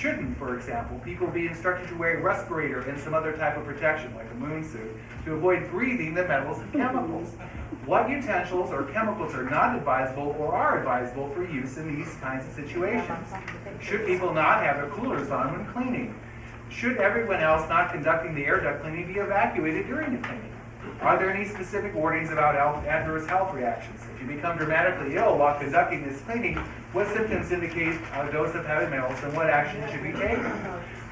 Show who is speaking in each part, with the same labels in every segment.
Speaker 1: shouldn't, for example, people be instructed to wear a respirator and some other type of protection, like a moon suit, to avoid breathing the metals and chemicals? What utensils or chemicals are not advisable or are advisable for use in these kinds of situations? Should people not have their coolers on when cleaning? Should everyone else not conducting the air duct cleaning be evacuated during the cleaning? Are there any specific warnings about adverse health reactions? If you become dramatically ill while conducting this cleaning, what symptoms indicate a dose of heavy metals and what action should be taken?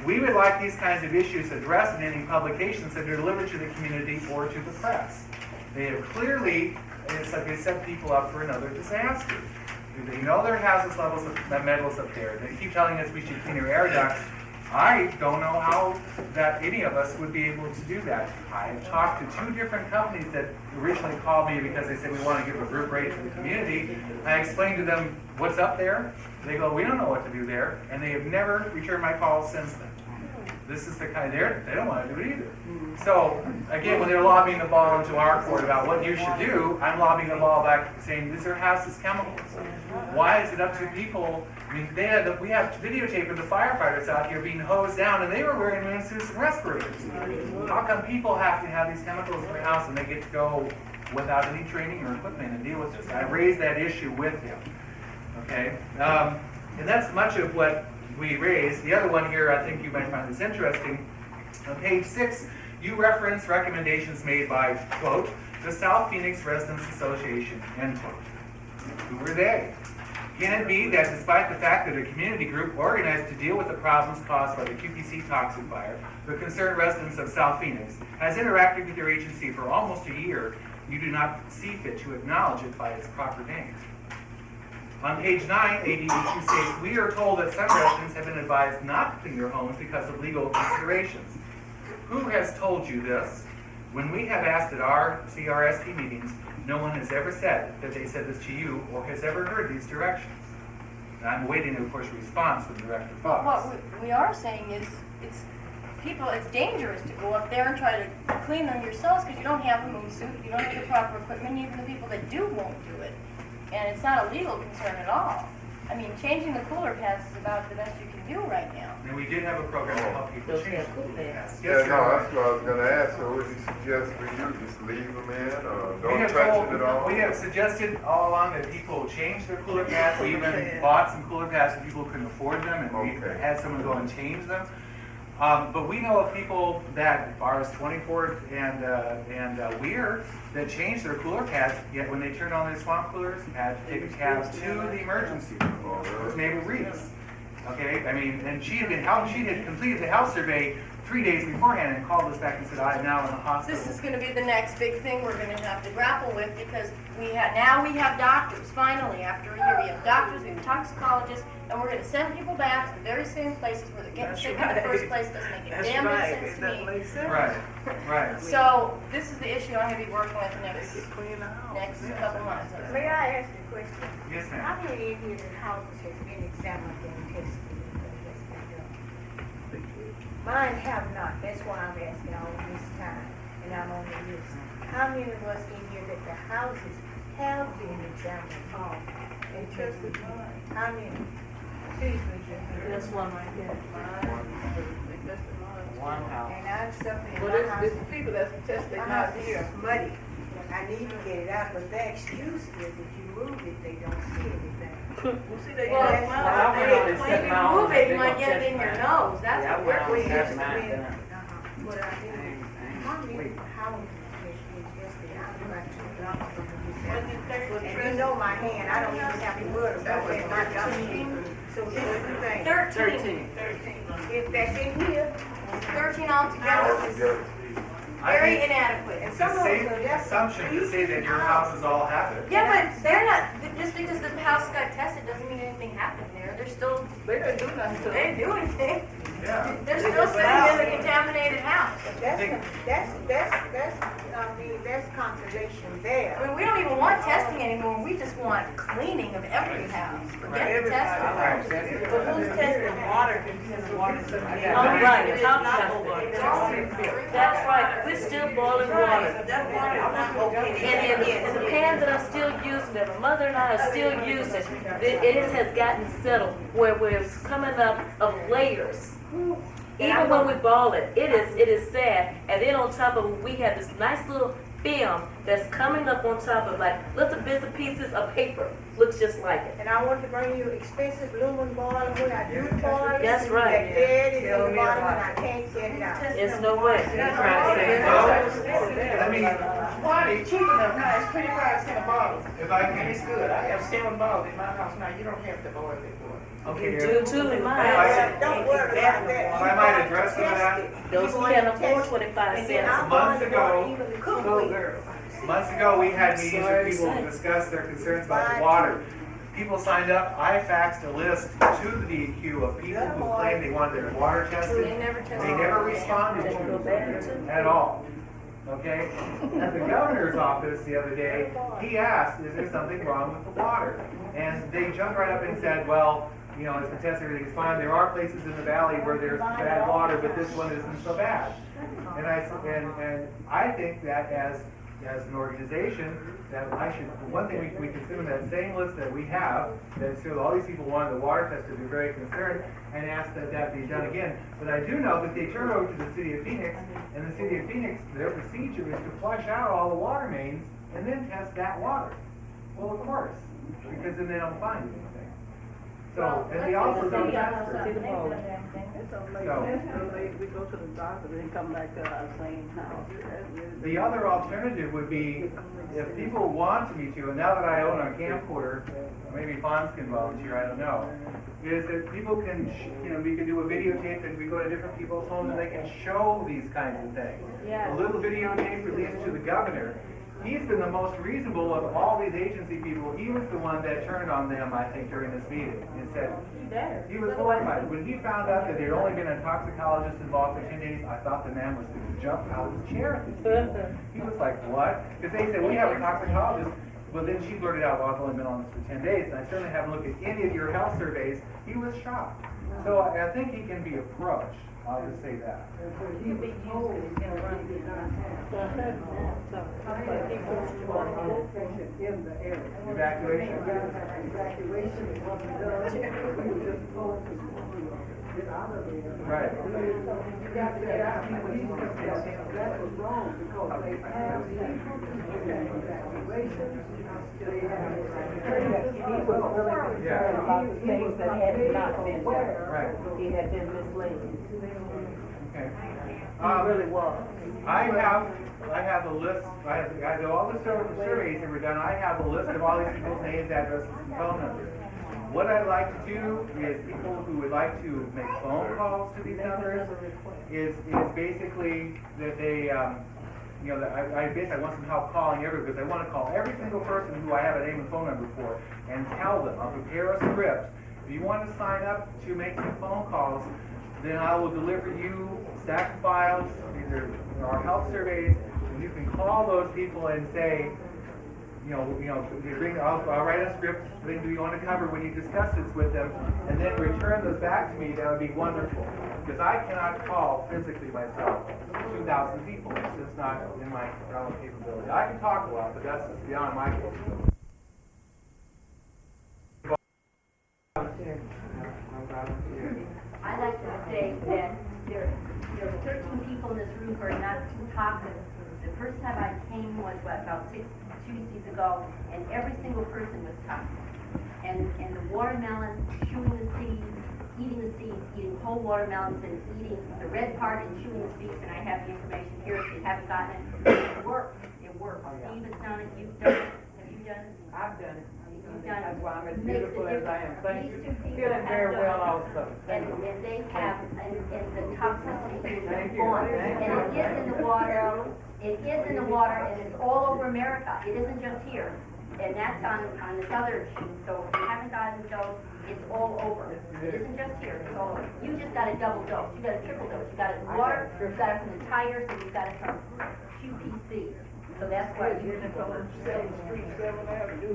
Speaker 1: We would like these kinds of issues addressed in any publications that are delivered to the community or to the press. They have clearly, it's like they set people up for another disaster. They know there are hazardous levels of metals up there. They keep telling us we should clean our air ducts. I don't know how that any of us would be able to do that. I've talked to 2 different companies that originally called me because they said we want to give a group rate to the community. I explained to them what's up there. They go, we don't know what to do there, and they have never returned my calls since then. This is the kind they don't want to do it either. So again, when they're lobbying the ball into our court about what you should do, I'm lobbying the ball back saying these are hazardous chemicals. Why is it up to people? I mean, we have videotape of the firefighters out here being hosed down, and they were wearing moon suits and respirators. How come people have to have these chemicals in their house and they get to go without any training or equipment and deal with this? I raised that issue with him. Okay, and that's much of what we raised. The other one here, I think you might find this interesting. On page 6, you reference recommendations made by, quote, the South Phoenix Residents Association, end quote. Who were they? Can it be that despite the fact that a community group organized to deal with the problems caused by the QPC toxic fire, the concerned residents of South Phoenix has interacted with your agency for almost a year, you do not see fit to acknowledge it by its proper name? On page 9, ADB2 states, we are told that some residents have been advised not to clean their homes because of legal considerations. Who has told you this? When we have asked at our CRST meetings, no one has ever said that they said this to you or has ever heard these directions. And I'm awaiting, of course, a response from Director Fox.
Speaker 2: What we are saying is it's dangerous to go up there and try to clean them yourselves because you don't have a moon suit, you don't have the proper equipment, even the people that do won't do it. And it's not a legal concern at all. I mean, changing the cooler pads is about the best you can do right now.
Speaker 1: And we did have a program to help people change the cooler pads.
Speaker 3: Yeah, no, that's what I was going to ask. So would you suggest we do just leave them in or don't touch it at all?
Speaker 1: We have suggested all along that people change their cooler pads. We even bought some cooler pads that people couldn't afford them, and we had someone go and change them. But we know of people that, as far as 24th and Weir, that changed their cooler pads, yet when they turned on their swamp coolers, had to take a cab to the emergency room. It was Mabel Reeves. Okay, I mean, and she had completed the health survey 3 days beforehand and called us back and said, I am now in the hospital.
Speaker 2: This is going to be the next big thing we're going to have to grapple with because now we have doctors, finally, after a year. We have doctors, we have toxicologists, and we're going to send people back to the very same places where they're getting sick in the first place. Doesn't make a damn sense to me.
Speaker 1: Right.
Speaker 2: So this is the issue I'm going to be working with the next couple months.
Speaker 4: May I ask you a question?
Speaker 1: Yes, ma'am.
Speaker 4: How many of your houses has been examined and tested? Mine have not. That's why I'm asking all this time, and I'm on the list. How many of us in here that the houses have been examined and tested? How many? Please,
Speaker 5: There's one right here.
Speaker 4: One house. And I'm suffering.
Speaker 5: Well, there's people that's tested
Speaker 4: My
Speaker 5: out
Speaker 4: house is
Speaker 5: here.
Speaker 4: muddy. I need to get it out, but the excuse is if you move it, they don't see anything.
Speaker 5: Well, see, they
Speaker 2: Well,
Speaker 5: got
Speaker 2: well,
Speaker 5: one.
Speaker 2: if you move it, you might get it in your nose. That's what we're
Speaker 4: What
Speaker 2: concerned
Speaker 4: I
Speaker 2: about.
Speaker 4: did, how many houses has been tested? I'm about to. And you know my hand, I don't even have to worry about that. My God. So this is the thing.
Speaker 2: 13.
Speaker 4: If that's in here,
Speaker 2: 13 altogether. Very inadequate.
Speaker 4: and
Speaker 1: It's
Speaker 4: some
Speaker 1: a
Speaker 4: of
Speaker 1: safe
Speaker 4: them are just.
Speaker 1: assumption to say that your houses all have it.
Speaker 2: Yeah, but they're not, just because the house got tested doesn't mean anything happened there. They're still,
Speaker 5: They didn't do nothing to
Speaker 2: they
Speaker 5: them.
Speaker 2: didn't do anything.
Speaker 1: Yeah.
Speaker 2: They're still sitting in the contaminated house.
Speaker 4: That's conservation
Speaker 2: I
Speaker 4: there.
Speaker 2: mean, we don't even want testing anymore. We just want cleaning of every house. Forget the testing.
Speaker 1: Right.
Speaker 5: But who's testing water All right, talk about water. That's right, we're still boiling water. And the pans that I'm still using, that my mother and I are still using, it has gotten settled where we're coming up of layers. Even when we boil it, it is sad. And then on top of it, we have this nice little film that's coming up on top of like little bits and pieces of paper. Looks just like it.
Speaker 4: And I want to bring you expensive aluminum boiler when I do boil it.
Speaker 5: That's right.
Speaker 4: That dead is in the bottom and I can't get it out.
Speaker 5: It's no way.
Speaker 1: I mean,
Speaker 6: Why, cheap enough now, it's 25 cents a bottle.
Speaker 1: if I
Speaker 6: And it's
Speaker 1: can,
Speaker 6: good, I have 7 bottles in my house now, you don't have to boil it for
Speaker 1: okay,
Speaker 5: You
Speaker 1: here.
Speaker 5: do too in my
Speaker 1: I-
Speaker 5: house.
Speaker 4: Don't worry about that.
Speaker 1: If I might address some of that.
Speaker 5: Those who can't afford 25
Speaker 4: And then
Speaker 5: cents.
Speaker 4: I
Speaker 1: Months
Speaker 4: boil it
Speaker 1: ago-
Speaker 4: for even the cook
Speaker 6: Go
Speaker 4: with.
Speaker 6: girl.
Speaker 1: Months ago, we had meetings where people
Speaker 5: Sorry.
Speaker 1: discussed their concerns about the water. People signed up, I faxed a list to the DEQ of people who claimed they wanted their water tested.
Speaker 2: They never tested.
Speaker 1: They never responded to it at all, okay? At the governor's office the other day, he asked, is there something wrong with the water? And they jumped right up and said, well, you know, it's been tested, everything's fine. There are places in the valley where there's bad water, but this one isn't so bad. And I think that as an organization, that one thing we can send them that same list that we have, that showed all these people wanted the water tested, they're very concerned, and ask that that be done again. But I do know that they turn it over to the city of Phoenix, and the city of Phoenix, their procedure is to flush out all the water mains and then test that water. Well, of course, because then they don't find anything. So, and they also don't test for it.
Speaker 5: We go to the doctor and come back to our same house.
Speaker 1: The other alternative would be, if people want me to, and now that I own a camcorder, maybe Fonz can volunteer, I don't know, is that people can, we can do a videotape and we go to different people's homes and they can show these kinds of things. A little videotape released to the governor. He's been the most reasonable of all these agency people. He was the one that turned on them, I think, during this meeting and said, he was horrified. When he found out that there'd only been a toxicologist involved for 10 days, I thought the man was going to jump out of his chair. He was like, what? Because they said, we have a toxicologist. Well, then she blurted out, well, I've only been on this for 10 days, and I certainly haven't looked at any of your health surveys. He was shocked. So I think he can be approached. I'll just say that. Evacuation. Right.
Speaker 5: About the things that had not been done.
Speaker 1: Right.
Speaker 5: He had been misled.
Speaker 1: Okay.
Speaker 5: Really was.
Speaker 1: I have a list, all the surveys that were done, I have a list of all these people's names, addresses, and phone numbers. What I'd like to do is people who would like to make phone calls to these numbers is basically that they, I want some help calling everybody, because I want to call every single person who I have a name and phone number for and tell them, I'll prepare a script. If you want to sign up to make some phone calls, then I will deliver you a stack of files, either our health surveys, and you can call those people and say, I'll write a script, things you want to cover when you discuss this with them, and then return those back to me. That would be wonderful. Because I cannot call physically myself 2,000 people. It's just not in my realm of capability. I can talk a lot, but that's just beyond my capability.
Speaker 7: I'd like to say that there are 13 people in this room who are not toxic. The first time I came was, about 6 Tuesdays ago, and every single person was toxic. And the watermelon, chewing the seeds, eating whole watermelons, and eating the red part and chewing the seeds, and I have the information here if you haven't gotten it. It works. It works. Steve has done it. You've done it. Have you done it?
Speaker 6: I've done it.
Speaker 7: You've done it.
Speaker 6: That's why I'm as
Speaker 7: Makes a
Speaker 6: beautiful as I am. Thank
Speaker 7: These
Speaker 6: you.
Speaker 7: two people
Speaker 6: Feeling
Speaker 7: have
Speaker 6: very
Speaker 7: done
Speaker 6: well
Speaker 7: it.
Speaker 6: also.
Speaker 7: And they have, and the toxicity is
Speaker 6: Thank you.
Speaker 7: gone.
Speaker 6: Thank
Speaker 7: And it is in the water, and it's all over America. It isn't just here. And that's on the southern sheet, so if you haven't gotten those, it's all over. It isn't just here, it's all over. You just got a double dose, you got a triple dose. You got it in water, you got it from the tires, and you got it from QPC. So that's why you
Speaker 6: It's on 7th Street, 7th Avenue.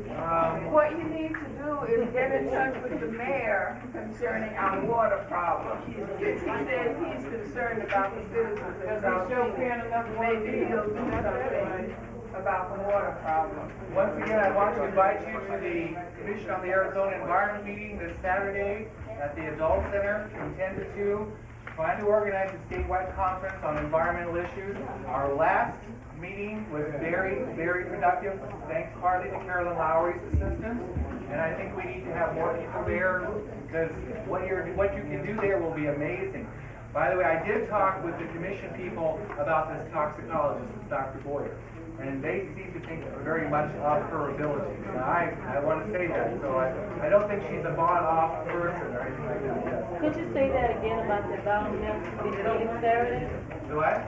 Speaker 8: What you need to do is get in touch with the mayor concerning our water problem. He says he's concerned about the citizens of South Bend. Maybe he'll do something about the water problem.
Speaker 1: Once again, I want to invite you to the Commission on the Arizona Environment meeting this Saturday at the Adult Center from 10 to 2. Trying to organize a statewide conference on environmental issues. Our last meeting was very, very productive, thanks partly to Carolyn Lowry's assistance. And I think we need to have more people there because what you can do there will be amazing. By the way, I did talk with the commission people about this toxicologist, Dr. Boyer. And they seem to think very much of her abilities. And I want to say that, so I don't think she's a bought-off person or anything like that.
Speaker 5: Could you say that again about the environmental meeting Saturday?
Speaker 1: Do I?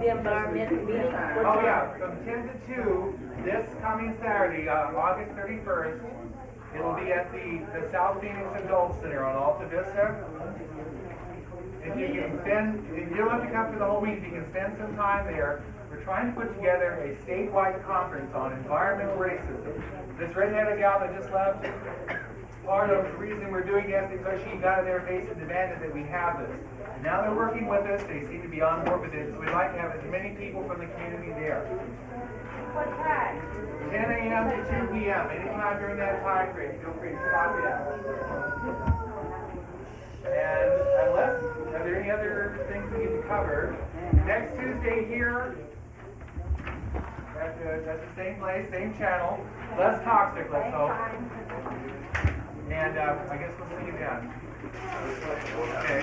Speaker 5: The environmental meeting? What
Speaker 1: Oh,
Speaker 5: time?
Speaker 1: yeah, from 10 to 2, this coming Saturday, August 31st, it'll be at the South Phoenix Adult Center on Alta Vista. If you don't have to come for the whole week, you can spend some time there. We're trying to put together a statewide conference on environmental racism. This redheaded gal that just left, part of the reason we're doing this is because she got in their face and demanded that we have this. And now they're working with us, they seem to be on board with it, so we'd like to have as many people from the community there.
Speaker 8: What time?
Speaker 1: 10 a.m. to 2 p.m. Anytime during that time frame, feel free to stop in. And unless, are there any other things we need to cover? Next Tuesday here, at the same place, same channel, less toxic, let's hope. And I guess we'll see you then. Okay.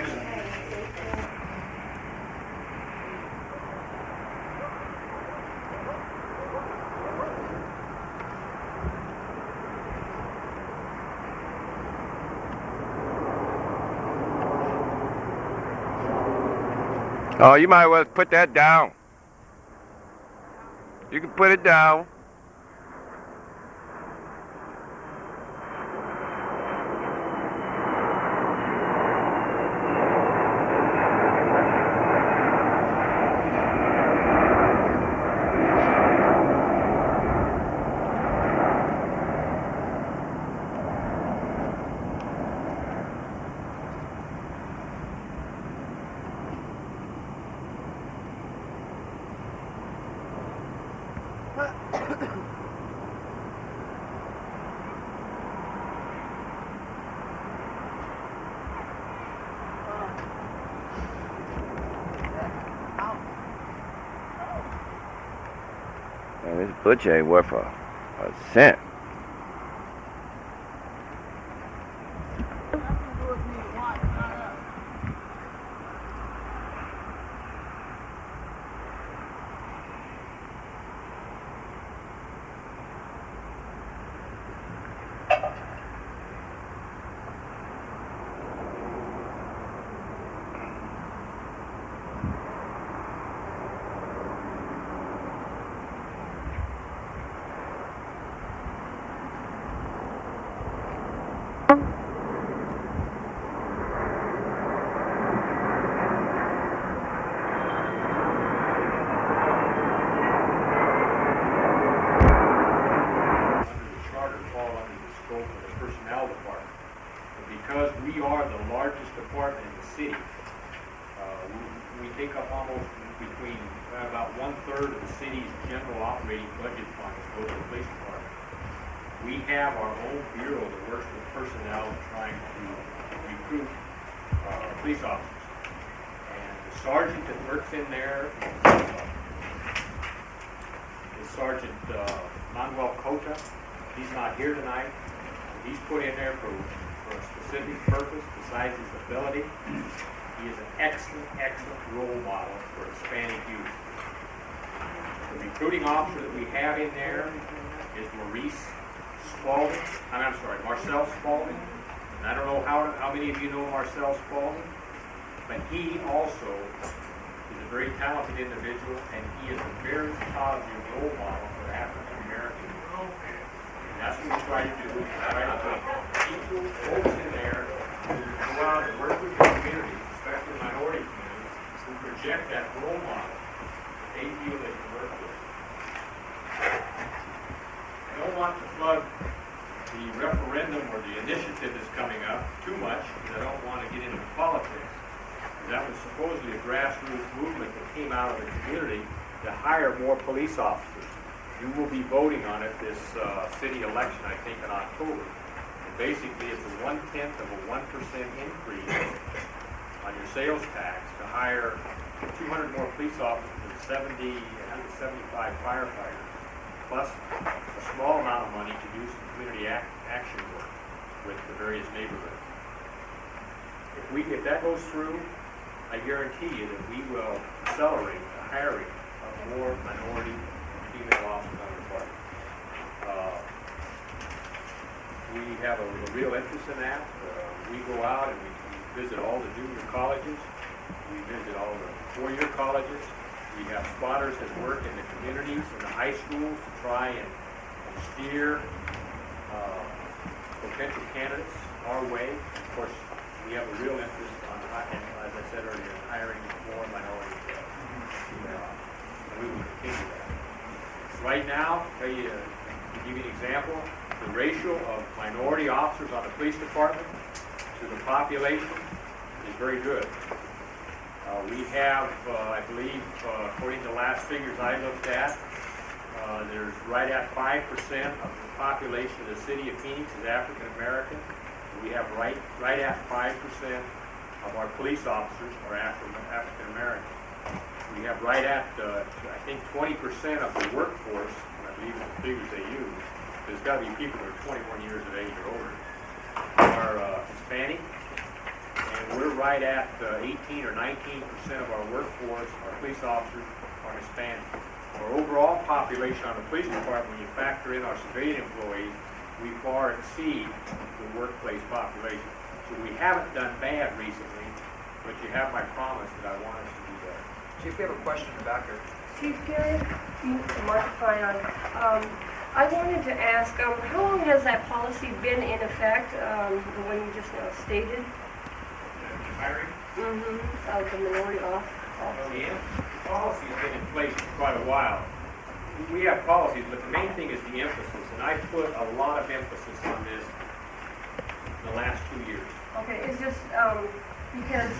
Speaker 9: Oh, you might well put that down. You can put it down. Man, this butcher ain't worth a cent.
Speaker 10: Because we are the largest department in the city, we take up almost between about 1/3 of the city's general operating budget funds go to the police department. We have our own bureau that works with personnel and trying to recruit police officers. And the sergeant that works in there is Sergeant Manuel Cota. He's not here tonight. He's put in there for a specific purpose besides his ability. He is an excellent, excellent role model for Hispanic youth. The recruiting officer that we have in there is Marcel Spalding. And I don't know how many of you know Marcel Spalding, but he also is a very talented individual, and he is a very positive role model for African Americans. And that's what we try to do. We try to put people, folks in there who go out and work with the community, especially minority communities, who project that role model that they feel they can work with. supposedly a grassroots movement that came out of the community to hire more police officers. You will be voting on it this city election, I think, in October. And basically, it's a 1/10 of a 1% increase on your sales tax to hire 200 more police officers and 75 firefighters, plus a small amount of money to do some community action work with the various neighborhoods. If that goes through, I guarantee you that we will accelerate the hiring of more minority female officers on the department. We have a real interest in that. We go out and we visit all the junior colleges. We visit all the four-year colleges. We have spotters that work in the communities and the high schools to try and steer potential candidates our way. Of course, we have a real interest on, as I said earlier, in hiring more minority female officers. And we will continue that. Right now, to give you an example, the ratio of minority officers on the police department to the population is very good. We have, I believe, according to the last figures I looked at, there's right at 5% of the population of the city of Phoenix is African American. We have right at 5% of our police officers are African American. We have right at, I think, 20% of the workforce, I believe the figures they use, there's got to be people that are 21 years of age or older, are Hispanic. And we're right at 18 or 19% of our workforce, our police officers, are Hispanic. Our overall population on the police department, when you factor in our civilian employees, we far exceed the workplace population. So we haven't done bad recently, but you have my promise that I want us to do better.
Speaker 11: Chief, we have a question in the back here.
Speaker 12: Chief Gary, microphone on. I wanted to ask, how long has that policy been in effect, the one you just now stated?
Speaker 10: Hiring?
Speaker 12: Of the minority office.
Speaker 10: The policy has been in place for quite a while. We have policies, but the main thing is the emphasis, and I put a lot of emphasis on this in the last 2 years.
Speaker 12: Okay, it's just because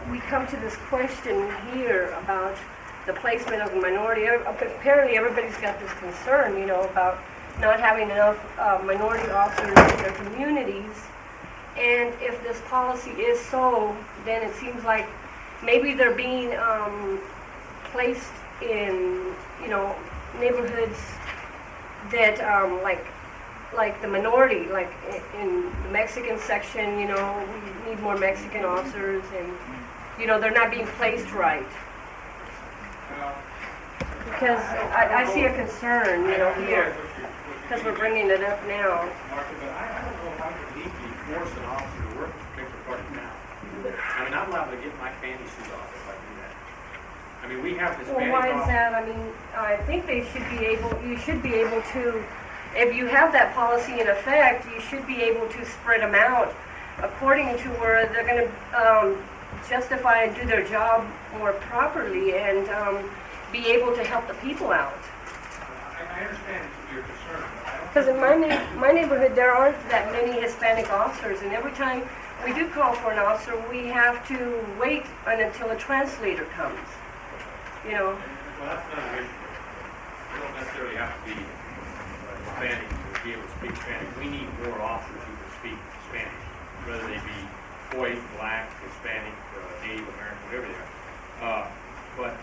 Speaker 12: we come to this question here about the placement of a minority. Apparently, everybody's got this concern, about not having enough minority officers in their communities. And if this policy is so, then it seems like maybe they're being placed in, neighborhoods that, like the minority, like in the Mexican section, we need more Mexican officers, and, they're not being placed right. Because I see a concern, here, because we're bringing it up now.
Speaker 10: Martha, but I don't know if I could legally force an officer to work in a particular part of town. I mean, I'm allowed to get my fanny suit off if I do that. I mean, we have Hispanic
Speaker 12: Well, why is
Speaker 10: officers.
Speaker 12: that? I mean, I think you should be able to, if you have that policy in effect, you should be able to spread them out according to where they're going to justify and do their job more properly and be able to help the people out.
Speaker 10: I understand your concern.
Speaker 12: Because in my neighborhood, there aren't that many Hispanic officers, and every time we do call for an officer, we have to wait until a translator comes.
Speaker 10: Well, that's not an issue. You don't necessarily have to be Hispanic to be able to speak Spanish. We need more officers who can speak Spanish, whether they be white, black, Hispanic, Native American, whatever they are. But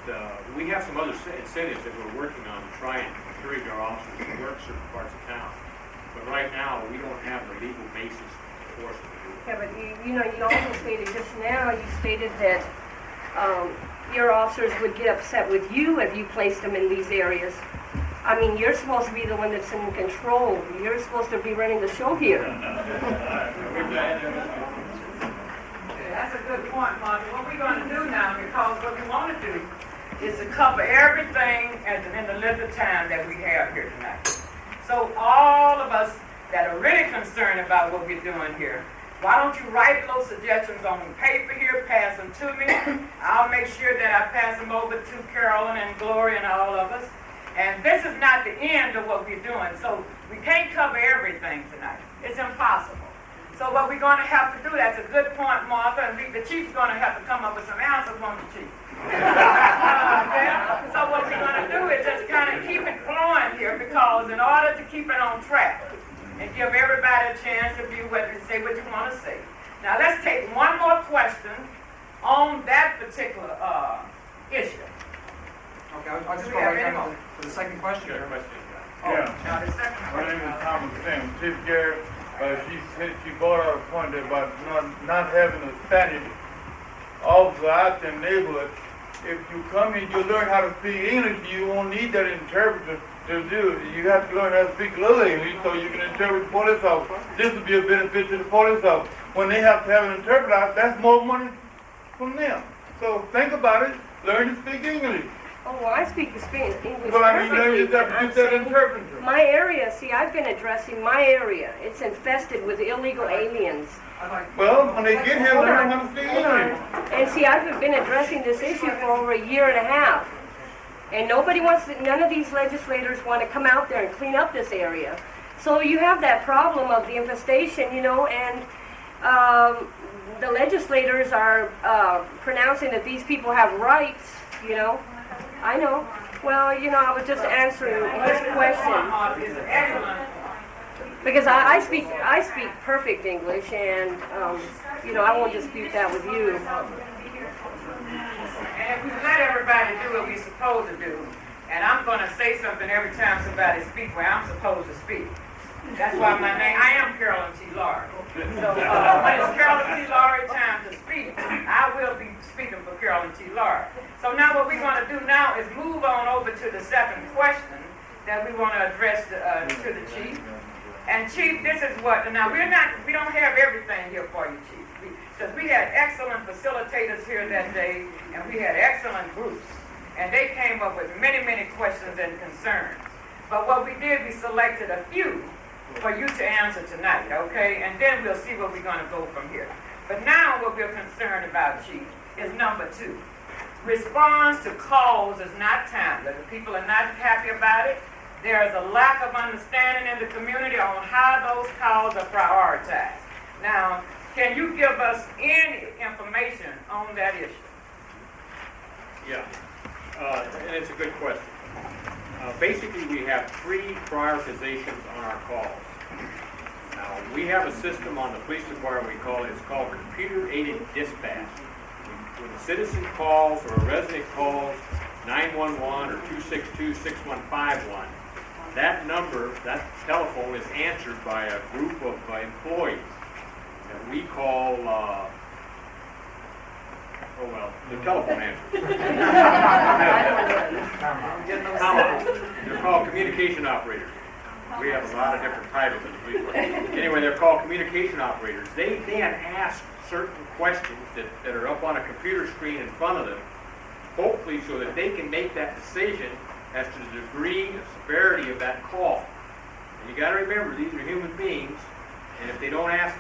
Speaker 10: we have some other incentives that we're working on to try and encourage our officers to work certain parts of town. But right now, we don't have the legal basis to force them to do it.
Speaker 12: Yeah, but you also stated just now, you stated that your officers would get upset with you if you placed them in these areas. I mean, you're supposed to be the one that's in control. You're supposed to be running the show here.
Speaker 6: That's a good point, Marty. What we're going to do now, because what we want to do is to cover everything in the limited time that we have here tonight. So all of us that are really concerned about what we're doing here, why don't you write those suggestions on paper here, pass them to me. I'll make sure that I pass them over to Carolyn and Gloria and all of us. And this is not the end of what we're doing. So we can't cover everything tonight. It's impossible. So what we're gonna have to do, that's a good point, Martha, and the chief's gonna have to come up with some answers, won't the chief? Okay? So what we're gonna do is just kind of keep it flowing here, because in order to keep it on track and give everybody a chance to view what to say what you want to say. Now let's take one more question on that particular issue.
Speaker 11: Okay, I'll just
Speaker 6: Do
Speaker 11: go
Speaker 6: we have
Speaker 11: right
Speaker 6: any
Speaker 11: down
Speaker 6: more?
Speaker 11: to the second question.
Speaker 10: Sure, question.
Speaker 13: Yeah.
Speaker 6: Now the second
Speaker 13: My name
Speaker 6: question.
Speaker 13: is Thomas Sam. Chief Garrett, she said she brought out a point about not having a Spanish officer out in the neighborhood. If you come in, you learn how to speak English, you won't need that interpreter to do it. You have to learn how to speak a little English so you can interpret the police officer. This will be a benefit to the police officer. When they have to have an interpreter, that's more money from them. So think about it. Learn to speak English.
Speaker 12: Oh, well, I speak English
Speaker 13: Well, I mean,
Speaker 12: perfectly,
Speaker 13: you
Speaker 12: but
Speaker 13: have to
Speaker 12: I'm
Speaker 13: get that
Speaker 12: saying
Speaker 13: interpreter.
Speaker 12: my area, see, I've been addressing my area. It's infested with illegal aliens.
Speaker 13: Well, when they get here,
Speaker 12: Hold
Speaker 13: learn
Speaker 12: on,
Speaker 13: how to speak
Speaker 12: hold on.
Speaker 13: English.
Speaker 12: And see, I've been addressing this issue for over a year and a half. And nobody wants to, none of these legislators want to come out there and clean up this area. So you have that problem of the infestation, you know, and the legislators are pronouncing that these people have rights, you know. I know. Well, you know, I was just answering his question.
Speaker 6: It's an excellent.
Speaker 12: Because I speak perfect English, and you know, I won't dispute that with you.
Speaker 6: And if we let everybody do what we're supposed to do, and I'm going to say something every time somebody speaks where I'm supposed to speak. That's why my name, I am Carolyn T. Laurie. So when it's Carolyn T. Laurie time to speak, I will be speaking for Carolyn T. Laurie. So now what we're going to do now is move on over to the second question that we want to address to the chief. And Chief, this is what, now we don't have everything here for you, Chief. Because we had excellent facilitators here that day, and we had excellent groups. And they came up with many, many questions and concerns. But what we did, we selected a few for you to answer tonight, okay? And then we'll see where we're going to go from here. But now what we're concerned about, Chief, is number 2. Response to calls is not timely. The people are not happy about it. There is a lack of understanding in the community on how those calls are prioritized. Now, can you give us any information on that issue?
Speaker 10: Yeah, and it's a good question. Basically, we have 3 prioritizations on our calls. Now, we have a system on the police department it's called computer-aided dispatch. When a citizen calls or a resident calls 911 or 262-6151, that number, that telephone is answered by a group of employees that we call, the telephone answers. They're called communication operators. We have a lot of different titles in the police force. Anyway, they're called communication operators. They then ask certain questions that are up on a computer screen in front of them, hopefully so that they can make that decision as to the degree of severity of that call. And you got to remember, these are human beings, and if they don't ask,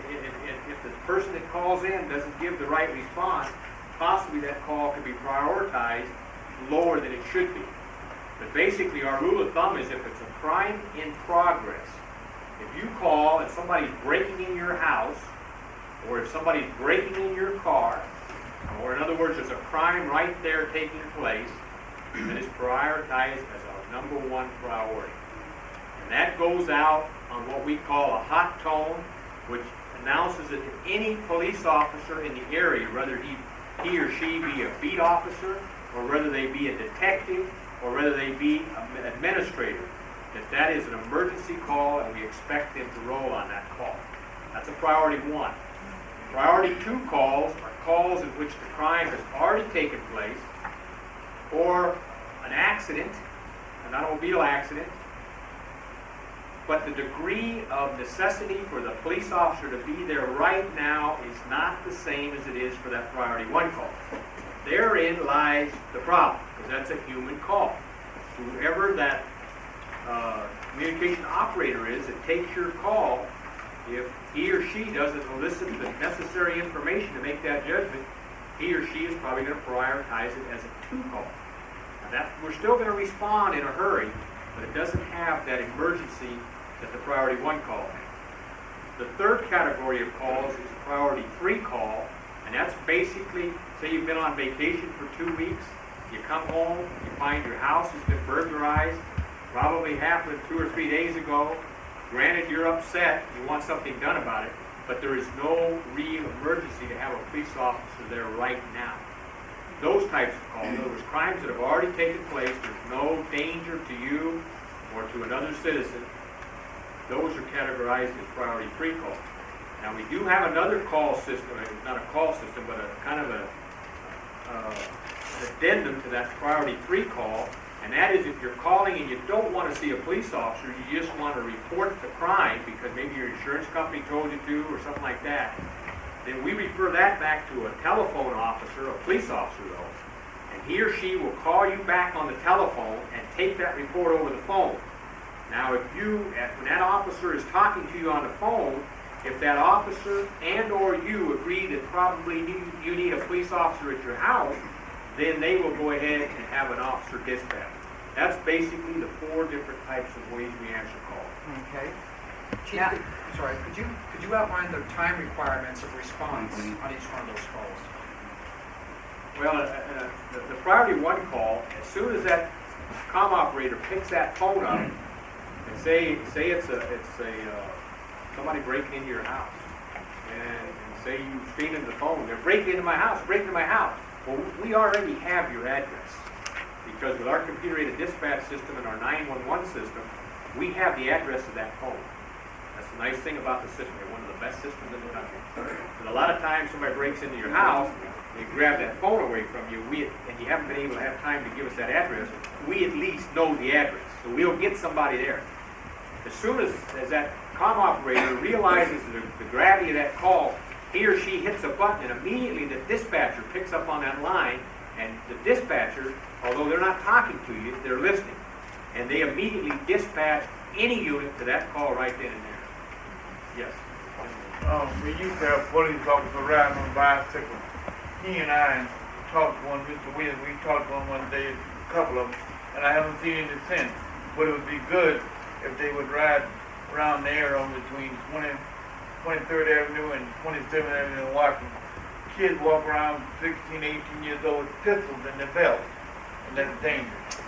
Speaker 10: if the person that calls in doesn't give the right response, possibly that call could be prioritized lower than it should be. But basically, our rule of thumb is if it's a crime in progress, if you call and somebody's breaking in your house, or if somebody's breaking in your car, or in other words, there's a crime right there taking place, that is prioritized as our number 1 priority. And that goes out on what we call a hot tone, which announces it to any police officer in the area, whether he or she be a beat officer, or whether they be a detective, or whether they be an administrator, that is an emergency call and we expect them to roll on that call. That's a priority 1. Priority 2 calls are calls in which the crime has already taken place, or an accident, an automobile accident, but the degree of necessity for the police officer to be there right now is not the same as it is for that priority 1 call. Therein lies the problem, because that's a human call. Whoever that communication operator is that takes your call, if he or she doesn't elicit the necessary information to make that judgment, he or she is probably going to prioritize it as a 2 call. Now we're still going to respond in a hurry, but it doesn't have that emergency that the priority 1 call has. The third category of calls is a priority 3 call, and that's basically, say you've been on vacation for 2 weeks, you come home, you find your house has been burglarized, probably happened 2 or 3 days ago. Granted, you're upset, you want something done about it, but there is no real emergency to have a police officer there right now. Those types of calls, in other words, crimes that have already taken place, there's no danger to you or to another citizen, those are categorized as priority 3 calls. Now, we do have another call system, not a call system, but a kind of an addendum to that priority 3 call, and that is if you're calling and you don't want to see a police officer, you just want to report the crime because maybe your insurance company told you to or something like that, then we refer that back to a telephone officer, a police officer though, and he or she will call you back on the telephone and take that report over the phone. Now, when that officer is talking to you on the phone, if that officer and or you agree that probably you need a police officer at your house, then they will go ahead and have an officer dispatch. That's basically the 4 different types of ways we answer calls.
Speaker 11: Okay. Chief, sorry, could you outline the time requirements of response on each one of those calls?
Speaker 10: Well, the priority 1 call, as soon as that comm operator picks that phone up, and say it's somebody breaking into your house, and say you scream into the phone, they're breaking into my house, breaking into my house. Well, we already have your address, because with our computer-aided dispatch system and our 911 system, we have the address of that phone. That's the nice thing about the system. They're one of the best systems in the country. And a lot of times somebody breaks into your house, they grab that phone away from you, and you haven't been able to have time to give us that address, we at least know the address. So we'll get somebody there. As soon as that comm operator realizes the gravity of that call, he or she hits a button, and immediately the dispatcher picks up on that line, and the dispatcher, although they're not talking to you, they're listening. And they immediately dispatch any unit to that call right then and there. Yes?
Speaker 13: We used to have police officer riding on a bicycle. He and I talked to one, Mr. Williams, we talked to him one day, a couple of them, and I haven't seen any since. But it would be good if they would ride around the area between 23rd Avenue and 27th Avenue in Washington. Kids walk around 16, 18 years old with pistols in their belt, and that's dangerous.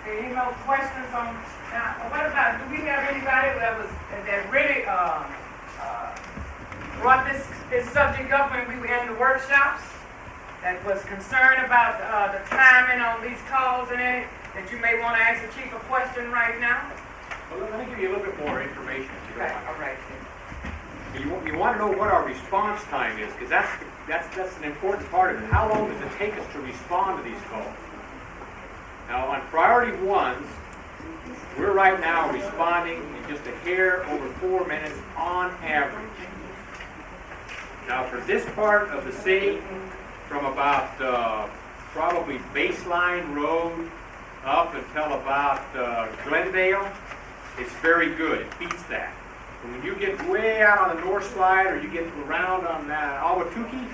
Speaker 6: Okay, any more questions on, now, what about, do we have anybody that really, brought this subject up when we were in the workshops? That was concerned about, the timing on these calls and any, that you may want to ask the chief a question right now?
Speaker 10: Well, let me give you a little bit more information. If you don't mind.
Speaker 6: All right.
Speaker 10: You want to know what our response time is, because that's an important part of it. How long does it take us to respond to these calls? Now, on priority 1s, we're right now responding in just a hair over 4 minutes on average. Now, for this part of the city, from about probably Baseline Road up until about Glendale, it's very good. It beats that. And when you get way out on the north side, or you get around on Ahwatukee,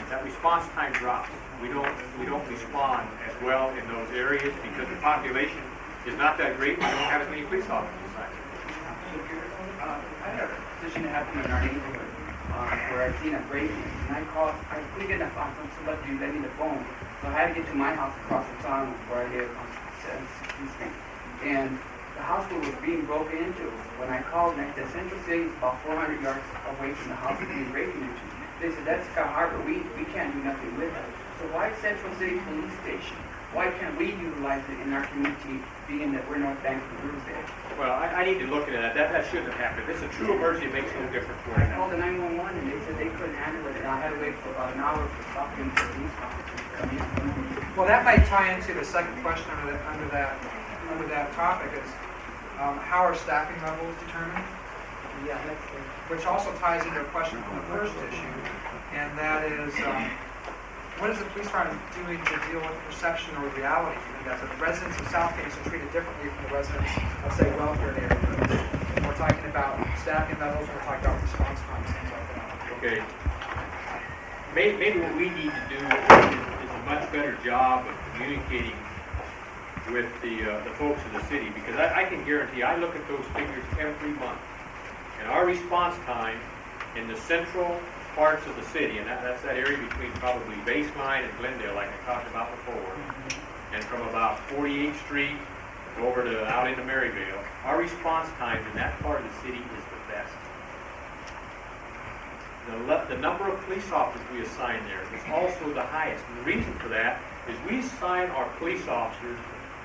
Speaker 10: that response time drops. We don't respond as well in those areas because the population is not that great. We don't have as many police officers.
Speaker 14: I had a position that happened in our neighborhood where I'd seen a break-in, and I couldn't get enough on somebody to lend me the phone, so I had to get to my house across the town where I live on 16th Street. And the house was being broken into. When I called, the Central City is about 400 yards away from the house being broken into. They said, that's Sky Harbor, we can't do nothing with it. So why Central City Police Station? Why can't we utilize it in our community, being that we're North Bank and Rosedale?
Speaker 10: Well, I need to look into that. That shouldn't have happened. If it's a true emergency, it makes no difference for
Speaker 14: I
Speaker 10: it.
Speaker 14: called the 911 and they said they couldn't handle it, and I had to wait for about an hour for stopping the police officers to come in.
Speaker 11: Well, that might tie into the second question under that topic is how are staffing levels determined?
Speaker 14: Yeah, that's it.
Speaker 11: Which also ties into a question from the first issue, and that is what is the police department doing to deal with perception or reality? I mean, that the residents of South Kingston are treated differently from the residents of, say, welfare neighborhoods. We're talking about staffing levels, and we're talking about response times, things like that.
Speaker 10: Okay. Maybe what we need to do is a much better job of communicating with the folks in the city, because I can guarantee, I look at those figures every month. And our response time in the central parts of the city, and that's that area between probably Baseline and Glendale, like I talked about before, and from about 48th Street over to out into Maryvale, our response time in that part of the city is the best. The number of police officers we assign there is also the highest. And the reason for that is we assign our police officers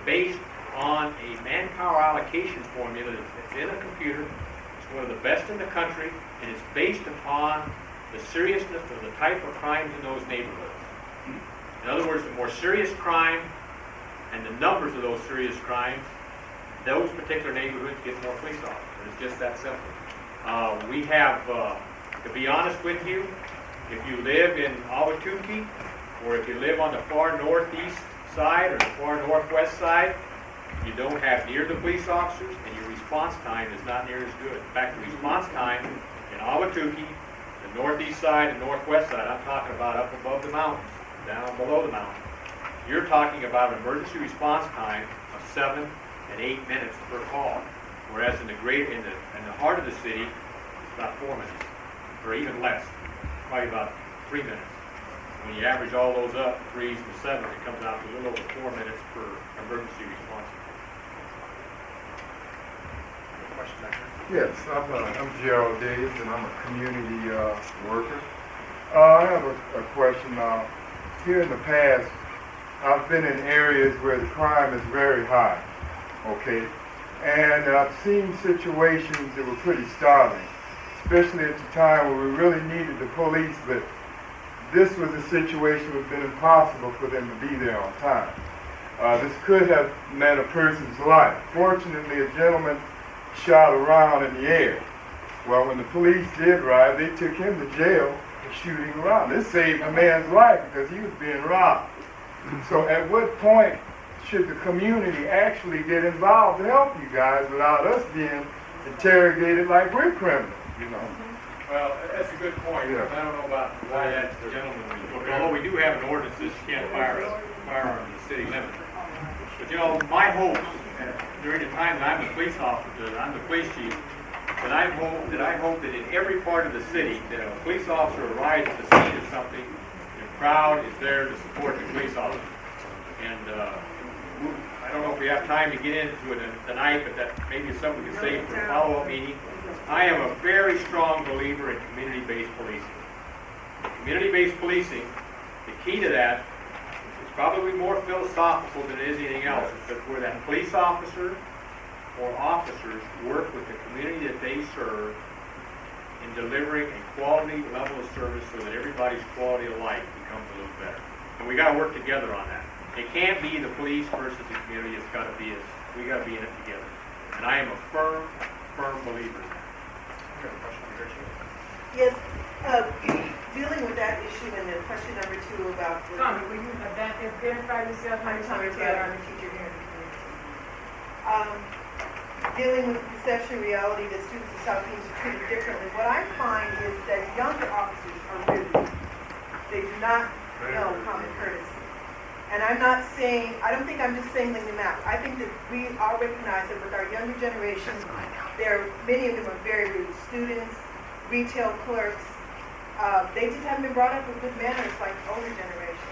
Speaker 10: based on a manpower allocation formula that's in a computer. It's one of the best in the country, and it's based upon the seriousness of the type of crimes in those neighborhoods. In other words, the more serious crime and the numbers of those serious crimes, those particular neighborhoods get more police officers. It's just that simple. We have, to be honest with you, if you live in Ahwatukee, or if you live on the far northeast side or the far northwest side, you don't have near the police officers, and your response time is not near as good. In fact, the response time in Ahwatukee, the northeast side and northwest side, I'm talking about up above the mountains, down below the mountains, you're talking about an emergency response time of 7 and 8 minutes per call, whereas in the heart of the city, it's about 4 minutes, or even less, probably about 3 minutes. When you average all those up, 3s and 7s, it comes out to a little over 4 minutes per emergency response.
Speaker 1: Question back
Speaker 3: Yes, I'm Gerald Davis, and I'm a community worker. I have a question. Here in the past, I've been in areas where the crime is very high, okay? And I've seen situations that were pretty startling, especially at the time when we really needed the police, but this was a situation that would have been impossible for them to be there on time. This could have meant a person's life. Fortunately, a gentleman shot around in the air. Well, when the police did arrive, they took him to jail for shooting around. This saved a man's life because he was being robbed. So at what point should the community actually get involved to help you guys without us being interrogated like we're criminals, you know?
Speaker 10: Well, that's a good point.
Speaker 3: Yeah.
Speaker 10: I don't know about why that gentleman was looking, although we do have an ordinance that you can't fire a firearm in the city limits. But you know, my hope, during the time that I'm the police officer, I'm the police chief, that I hope that in every part of the city, that if a police officer arrives at the scene of something, the crowd is there to support the police officer. And I don't know if we have time to get into it tonight, but that maybe is something we can save for a follow-up meeting. I am a very strong believer in community-based policing. Community-based policing, the key to that is probably more philosophical than it is anything else. It's that where that police officer or officers work with the community that they serve in delivering a quality level of service so that everybody's quality of life becomes a little better. And we got to work together on that. It can't be the police versus the community. It's got to be us. We got to be in it together. And I am a firm believer in that.
Speaker 15: Yes, dealing with that issue and then question number 2 about the...
Speaker 8: Tommy, will you identify yourself?
Speaker 15: I'm Tommy Taylor, I'm a teacher here in the community. Dealing with the perception reality that students in South Kings are treated differently, what I find is that younger officers are rude. They do not know common courtesy. And I'm not saying, I don't think I'm just singling them out. I think that we all recognize that with our younger generation, many of them are very rude. Students, retail clerks, they just haven't been brought up with good manners like the older generation.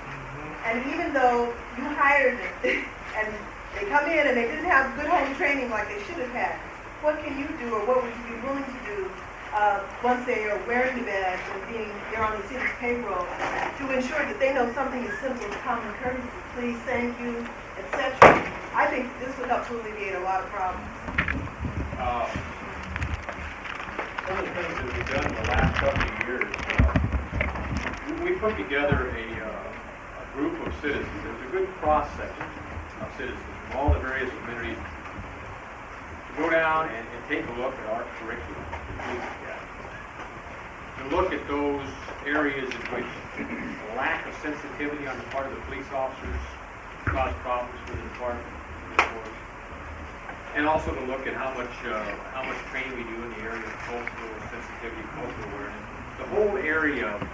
Speaker 15: And even though you hired them and they come in and they didn't have good home training like they should have had, what can you do or what would you be willing to do once they are wearing the badge and they're on the city's payroll to ensure that they know something as simple as common courtesy, please, thank you, etc. I think this would help to alleviate a lot of problems.
Speaker 10: One of the things that we've done in the last couple of years, we put together a group of citizens. There's a good cross-section of citizens from all the various communities to go down and take a look at our curriculum, to look at those areas in which the lack of sensitivity on the part of the police officers cause problems for the department. And also to look at how much training we do in the area of cultural sensitivity, cultural awareness. The whole area of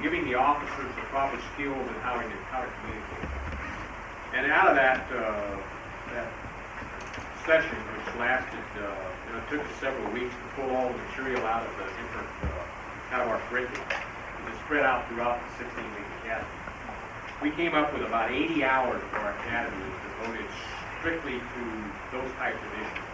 Speaker 10: giving the officers the proper skills and how to communicate. And out of that session, which lasted, it took us several weeks to pull all the material out of the different, out of our curriculum. It was spread out throughout the 16-week academy. We came up with about 80 hours for our academy devoted strictly to those types of issues.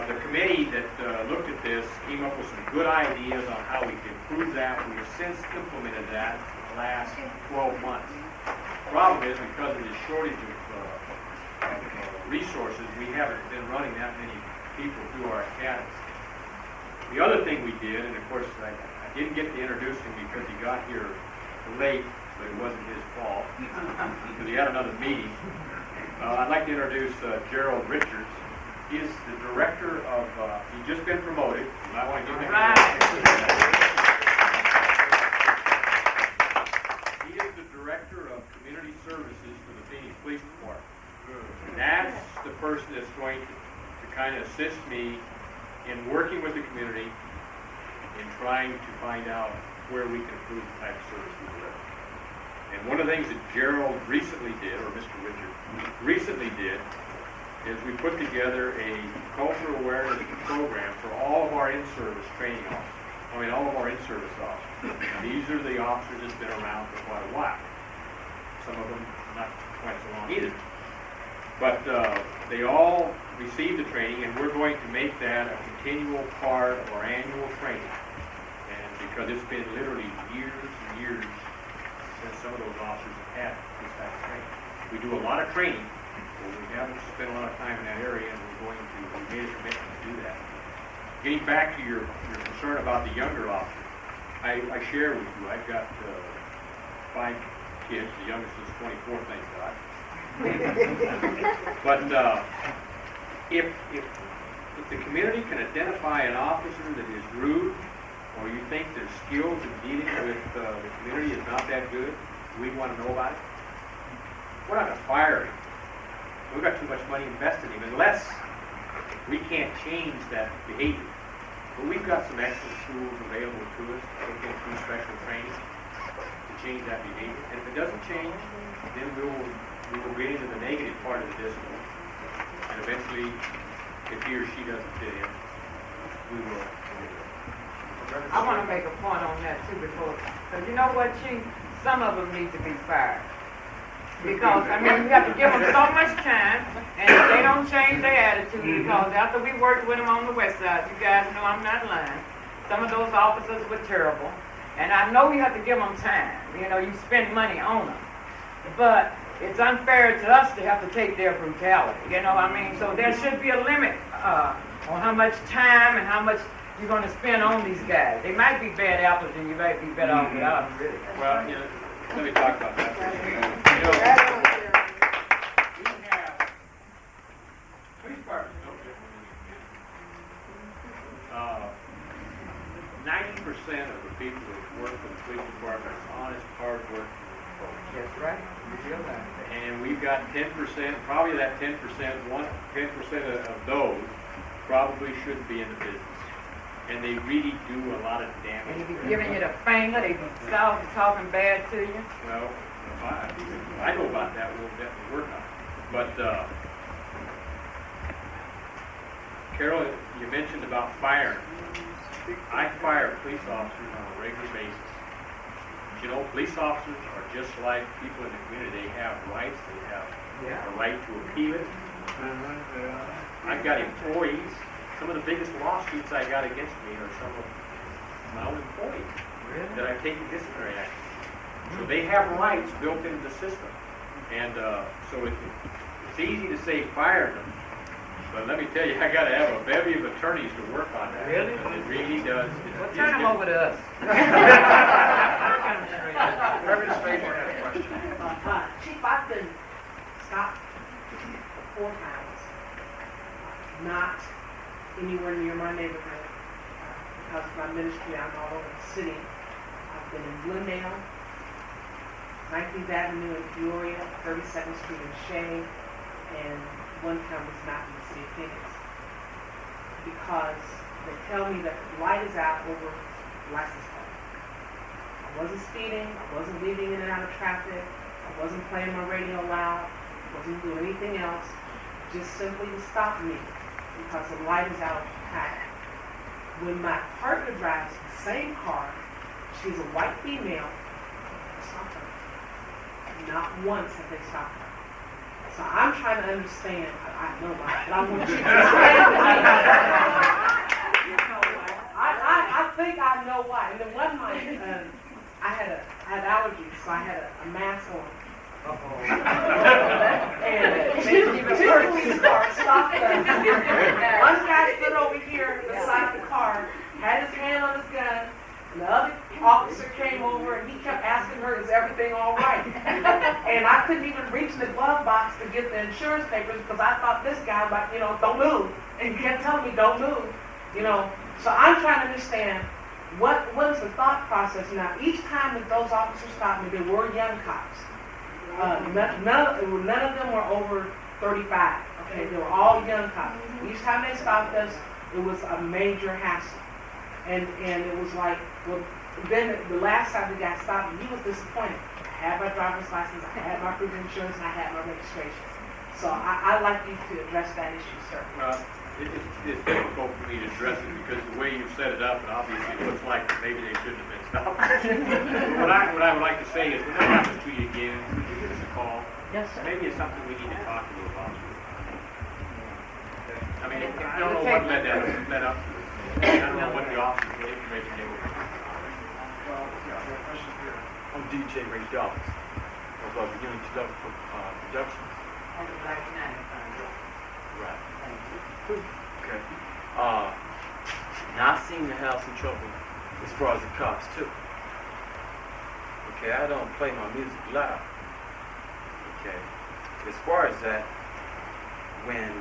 Speaker 10: The committee that looked at this came up with some good ideas on how we could improve that. We have since implemented that in the last 12 months. The problem is, because of the shortage of resources, we haven't been running that many people through our academies. The other thing we did, and of course I didn't get to introduce him because he got here late, but it wasn't his fault, because he had another meeting. I'd like to introduce Gerald Richards. He is the director of, he's just been promoted. You might want to give him a He is the director of community services for the Phoenix Police Department. And that's the person that's going to kind of assist me in working with the community in trying to find out where we can improve the type of service we deliver. And one of the things that Gerald recently did, or Mr. Richard recently did, is we put together a cultural awareness program for all of our in-service training officers. All of our in-service officers. Now, these are the officers that's been around for quite a while. Some of them not quite so long either. But they all received the training, and we're going to make that a continual part of our annual training. And because it's been literally years and years since some of those officers have had this type of training. We do a lot of training, but we haven't spent a lot of time in that area, and we made a commitment to do that. Getting back to your concern about the younger officers, I share with you, I've got 5 kids, the youngest is 24, thank God. But if the community can identify an officer that is rude, or you think their skills in dealing with the community is not that good, we want to know about it. We're not going to fire him. We've got too much money invested in him unless we can't change that behavior. But we've got some excellent tools available to us to take them through special training to change that behavior. And if it doesn't change, then we will get into the negative part of the discipline. And eventually, if he or she doesn't fit in, we will.
Speaker 6: I want to make a point on that too before, because you know what, Chief? Some of them need to be fired. Because, we have to give them so much time, and if they don't change their attitude, because after we worked with them on the west side, you guys know I'm not lying, some of those officers were terrible. And I know you have to give them time. You spend money on them. But it's unfair to us to have to take their brutality. So there should be a limit on how much time and how much you're going to spend on these guys. They might be bad apples, and you might be better off without them, really.
Speaker 10: Well, let me talk about that. We have police departments no different than 90% of the people that work for the police department are honest, hard-working folks.
Speaker 6: That's right. You feel that.
Speaker 10: And we've got 10%, probably that 10%, 10% of those probably shouldn't be in the business. And they really do a lot of damage.
Speaker 6: And they be giving you the finger, they be talking bad to you.
Speaker 10: Well, if I know about that, we'll definitely work on it. But, Carol, you mentioned about firing. I fire police officers on a regular basis. But police officers are just like people in the community. They have rights. They have a right to appeal it. I've got employees. Some of the biggest lawsuits I got against me are some of my own employees that I've taken disciplinary action. So they have rights built into the system. And so it's easy to say fire them. But let me tell you, I got to have a bevy of attorneys to work on that.
Speaker 6: Really?
Speaker 10: It really does.
Speaker 6: Well, turn them over to us.
Speaker 11: Reverend Strader had a question.
Speaker 16: Chief, I've been stopped 4 times, not anywhere near my neighborhood, because of my ministry. I'm all over the city. I've been in Glendale, 19th Avenue in Peoria, 32nd Street in Shea, and one time was not in the city of Phoenix. Because they tell me that the light is out over license plate. I wasn't speeding, I wasn't weaving in and out of traffic, I wasn't playing my radio loud, wasn't doing anything else, just simply to stop me because the light is out of path. When my partner drives the same car, she's a white female, they stop her. Not once have they stopped her. So I'm trying to understand, I know why, but I want you to explain to me. I think I know why. And then one night, I had allergies, so I had a mask on. And two police cars stopped us. One guy stood over here beside the car, had his hand on his gun, and the other officer came over and he kept asking her, is everything all right? And I couldn't even reach in the glove box to get the insurance papers because I thought this guy, like, don't move. And he kept telling me, don't move, So I'm trying to understand what is the thought process now. Each time that those officers stopped me, they were young cops. None of them were over 35. Okay, they were all young cops. Each time they stopped us, it was a major hassle. And it was like, well, then the last time the guy stopped me, he was disappointed. I had my driver's license, I had my proof of insurance, and I had my registration. So I'd like you to address that issue, sir.
Speaker 10: It's difficult for me to address it because the way you've set it up, and obviously it looks like maybe they shouldn't have been stopped. What I would like to say is, when that happens to you again, would you give us a call?
Speaker 16: Yes, sir.
Speaker 10: Maybe it's something we need to talk to you about. I mean, I don't know what led up to this. I don't know what the officers, what information they were.
Speaker 17: I'm DJ Ray Dobbs of Beginning Productions. Right. Okay. Now I seem to have some trouble as far as the cops too. Okay, I don't play my music loud. Okay. As far as that, when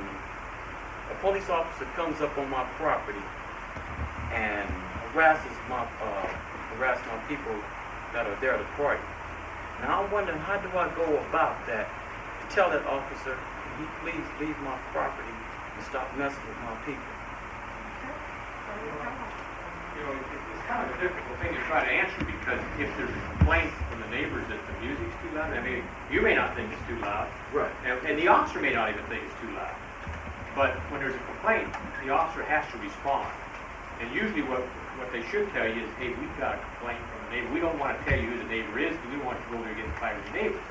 Speaker 17: a police officer comes up on my property and harasses my people that are there to party. Now I'm wondering, how do I go about that to tell that officer, can he please leave my property and stop messing with my people?
Speaker 10: It's kind of a difficult thing to try to answer because if there's a complaint from the neighbors that the music's too loud, I mean, you may not think it's too loud.
Speaker 17: Right.
Speaker 10: And the officer may not even think it's too loud. But when there's a complaint, the officer has to respond. And usually what they should tell you is, hey, we've got a complaint from a neighbor. We don't want to tell you who the neighbor is because we don't want you to go there and get in a fight with your neighbors.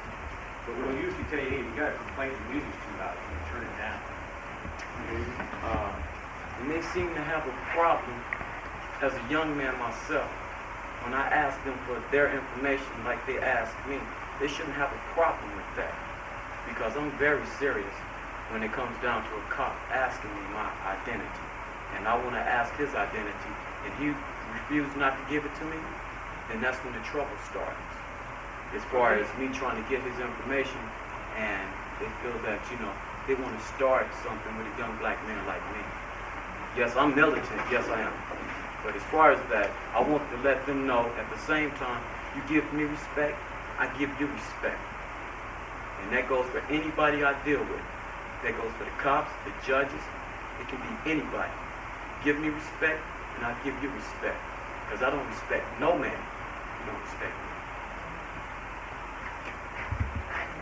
Speaker 10: But we'll usually tell you, hey, we got a complaint, the music's too loud, so we turn it down.
Speaker 17: And they seem to have a problem, as a young man myself, when I ask them for their information like they ask me, they shouldn't have a problem with that. Because I'm very serious when it comes down to a cop asking me my identity. And I want to ask his identity, and he refuses not to give it to me, then that's when the trouble starts. As far as me trying to get his information, and they feel that, they want to start something with a young black man like me. Yes, I'm militant, yes I am. But as far as that, I want to let them know at the same time, you give me respect, I give you respect. And that goes for anybody I deal with. That goes for the cops, the judges, it can be anybody. Give me respect, and I give you respect. Because I don't respect no man. You don't respect me.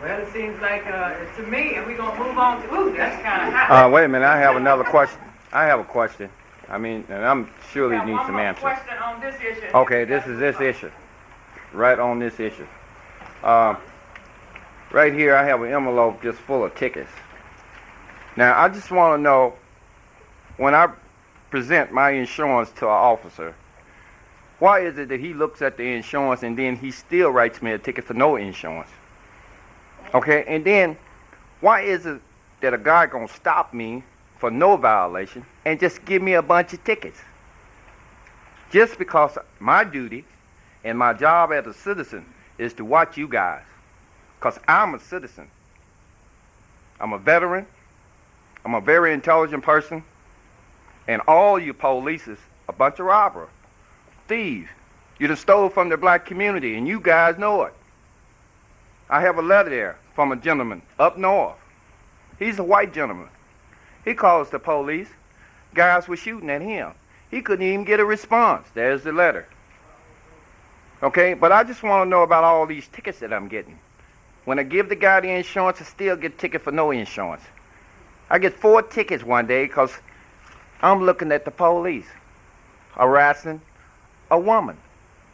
Speaker 6: Well, it seems like, to me, and we're going to move on to, ooh, that's kind of hot.
Speaker 9: Wait a minute, I have another question. I have a question. I mean, and I'm sure he needs some answers.
Speaker 6: Question on this issue.
Speaker 9: Okay, this is this issue. Right on this issue. Right here, I have an envelope just full of tickets. Now, I just want to know, when I present my insurance to an officer, why is it that he looks at the insurance and then he still writes me a ticket for no insurance? Okay, and then why is it that a guy gonna stop me for no violation and just give me a bunch of tickets? Just because my duty and my job as a citizen is to watch you guys. Because I'm a citizen. I'm a veteran. I'm a very intelligent person. And all you police is a bunch of robbers, thieves. You done stole from the black community, and you guys know it. I have a letter there from a gentleman up north. He's a white gentleman. He calls the police. Guys were shooting at him. He couldn't even get a response. There's the letter. Okay, but I just want to know about all these tickets that I'm getting. When I give the guy the insurance, I still get a ticket for no insurance. I get 4 tickets one day because I'm looking at the police harassing a woman.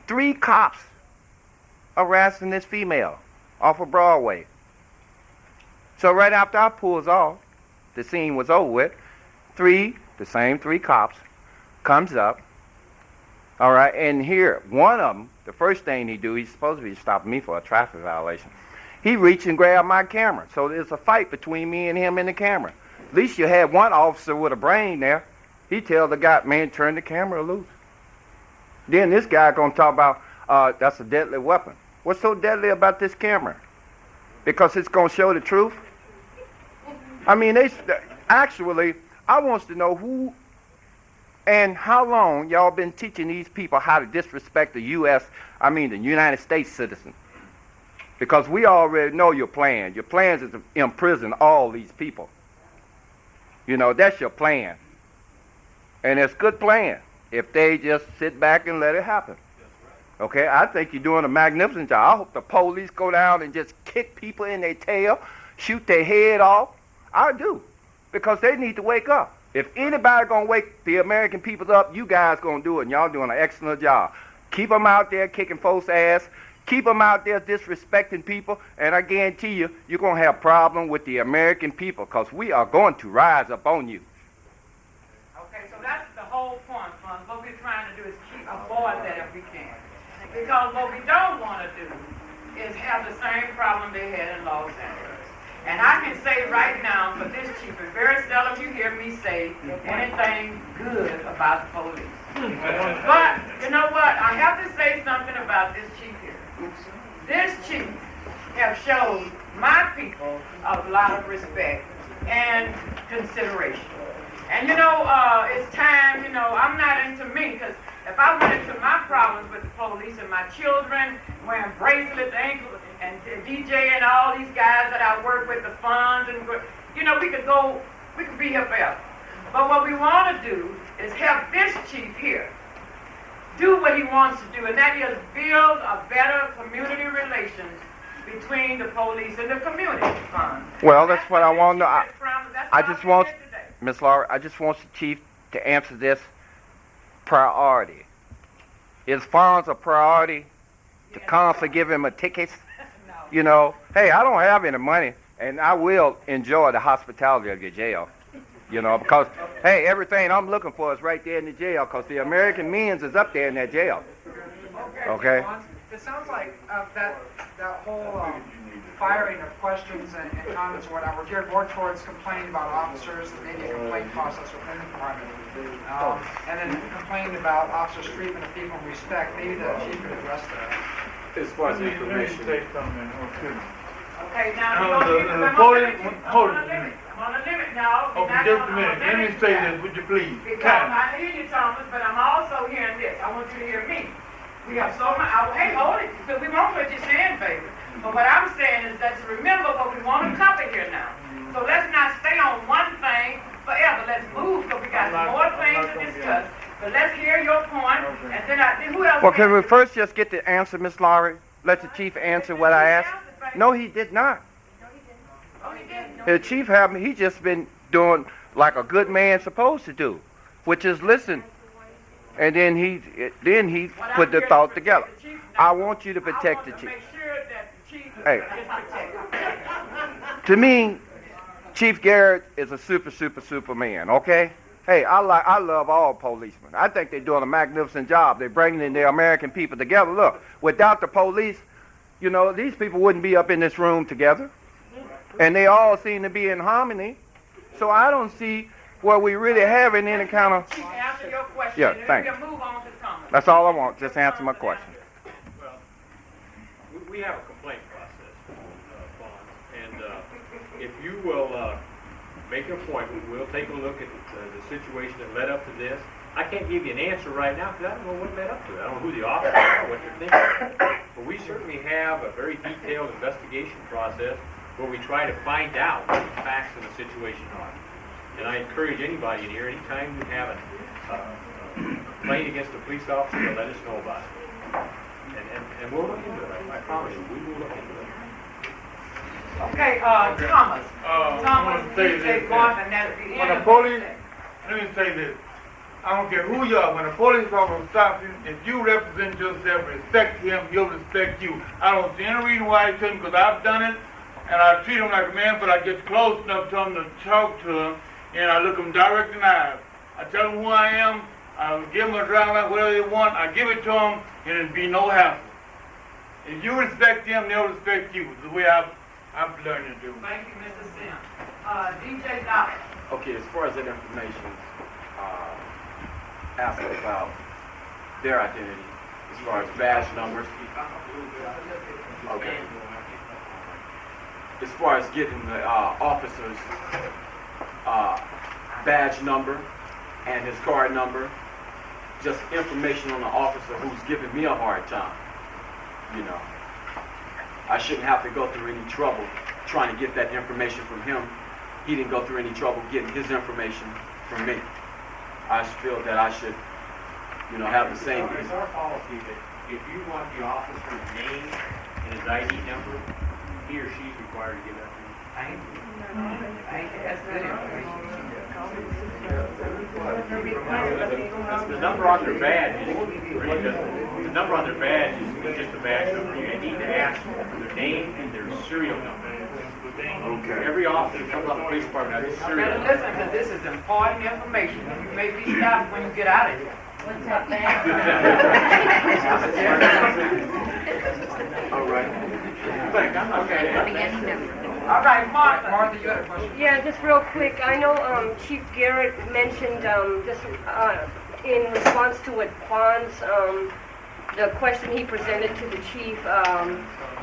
Speaker 9: 3 cops harassing this female off of Broadway. So right after I pulls off, the scene was over with, the same 3 cops comes up, all right, and here, one of them, the first thing he do, he's supposed to be stopping me for a traffic violation. He reached and grabbed my camera. So there's a fight between me and him and the camera. At least you had one officer with a brain there. He tell the guy, man, turn the camera loose. Then this guy gonna talk about, that's a deadly weapon. What's so deadly about this camera? Because it's gonna show the truth? I mean, actually, I wants to know who and how long y'all been teaching these people how to disrespect the the United States citizen. Because we already know your plan. Your plan is to imprison all these people. You know, that's your plan. And it's a good plan if they just sit back and let it happen. Okay, I think you're doing a magnificent job. I hope the police go down and just kick people in their tail, shoot their head off. I do, because they need to wake up. If anybody gonna wake the American people up, you guys gonna do it, and y'all doing an excellent job. Keep them out there kicking folks' ass. Keep them out there disrespecting people, and I guarantee you, you're gonna have a problem with the American people, because we are going to rise up on you.
Speaker 6: Okay, so that's the whole point, son. What we're trying to do is avoid that if we can. Because what we don't want to do is have the same problem they had in Los Angeles. And I can say right now, for this chief, it's very seldom you hear me say anything good about the police. But, you know what, I have to say something about this chief here. This chief have showed my people a lot of respect and consideration. And you know, it's time, you know, I'm not into me, because if I went into my problems with the police and my children wearing bracelets, ankles, and DJ and all these guys that I work with, the funds, and you know, we could be here forever. But what we want to do is help this chief here do what he wants to do, and that is build a better community relations between the police and the community fund.
Speaker 9: Well, that's what I want to know. I just want, Miss Laura, I just want the chief to answer this priority. Is funds a priority to come for give him a ticket? You know, hey, I don't have any money, and I will enjoy the hospitality of your jail. You know, because, hey, everything I'm looking for is right there in the jail, because the American Men's is up there in that jail. Okay?
Speaker 11: It sounds like that whole firing of questions and comments or whatever, we're geared more towards complaining about officers and maybe a complaint process within the department. And then complaining about officers treatment of people in respect. Maybe the chief could address that.
Speaker 10: As far as information.
Speaker 6: Okay, now I'm on a limit now.
Speaker 13: Okay, just a minute. Let me say this, would you please?
Speaker 6: Because I hear you, Thomas, but I'm also hearing this. I want you to hear me. We have so much. Hey, hold it, because we won't put your hand, baby. But what I'm saying is that to remember what we want to cover here now. So let's not stay on one thing forever. Let's move, because we got more things to discuss. But let's hear your point, and then who else?
Speaker 9: Well, can we first just get the answer, Miss Laurie? Let the chief answer what I asked. No, he did not. The chief he just been doing like a good man supposed to do, which is listen, and then he put the thought together. I want you to protect the chief. Hey, to me, Chief Garrett is a superman. Okay. Hey, I love all policemen. I think they're doing a magnificent job. They're bringing in the American people together. Look, without the police, you know, these people wouldn't be up in this room together. And they all seem to be in harmony. So I don't see where we really having any kind of...
Speaker 6: Answer your question.
Speaker 9: Yeah, thanks.
Speaker 6: And we can move on to comments.
Speaker 9: That's all I want. Just answer my question.
Speaker 10: Well, we have a complaint process, Bonds, and if you will make an appointment, we'll take a look at the situation that led up to this. I can't give you an answer right now because I don't know what led up to it. I don't know who the officers are, what they're thinking. But we certainly have a very detailed investigation process where we try to find out what the facts of the situation are. And I encourage anybody in here, anytime you have a complaint against a police officer, to let us know about it. And we'll look into it. I promise you, we will look into it.
Speaker 6: Okay, Thomas.
Speaker 13: I
Speaker 6: Thomas,
Speaker 13: wanna say
Speaker 6: DJ
Speaker 13: this,
Speaker 6: Martin, that'll be the
Speaker 13: when
Speaker 6: end
Speaker 13: the
Speaker 6: of
Speaker 13: police,
Speaker 6: it.
Speaker 13: let me say this. I don't care who you are, when a police officer stops you, if you represent yourself, respect him, he'll respect you. I don't see any reason why he shouldn't, because I've done it, and I treat him like a man, but I get close enough to him to talk to him, and I look him direct in the eyes. I tell him who I am, I give him a driver's license, whatever they want, I give it to them, and it'll be no hassle. If you respect them, they'll respect you, the way I've learned to do.
Speaker 6: Thank you, Mr. Sims. DJ Dollar.
Speaker 17: Okay, as far as that information, asked about their identity, as far as badge numbers. Okay. As far as getting the officer's badge number and his card number, just information on the officer who's giving me a hard time. You know, I shouldn't have to go through any trouble trying to get that information from him. He didn't go through any trouble getting his information from me. I feel that I should, you know, have the same.
Speaker 10: It's our policy that if you want the officer's name and his ID number, he or she's required to give that to you.
Speaker 6: Thank you. That's good information.
Speaker 10: The number on their badge is really the number on their badge is just a badge number. You need to ask for their name and their serial number.
Speaker 17: Okay.
Speaker 10: Every officer that comes out of the police department has a
Speaker 6: You
Speaker 10: serial
Speaker 6: better
Speaker 10: number.
Speaker 6: listen, because this is important information. You may be stopped when you get out of here.
Speaker 2: What's that thing?
Speaker 17: All right.
Speaker 6: All right, Martha.
Speaker 11: Martha, you had a question?
Speaker 12: Yeah, just real quick, I know Chief Garrett mentioned just in response to what Juan's, the question he presented to the chief,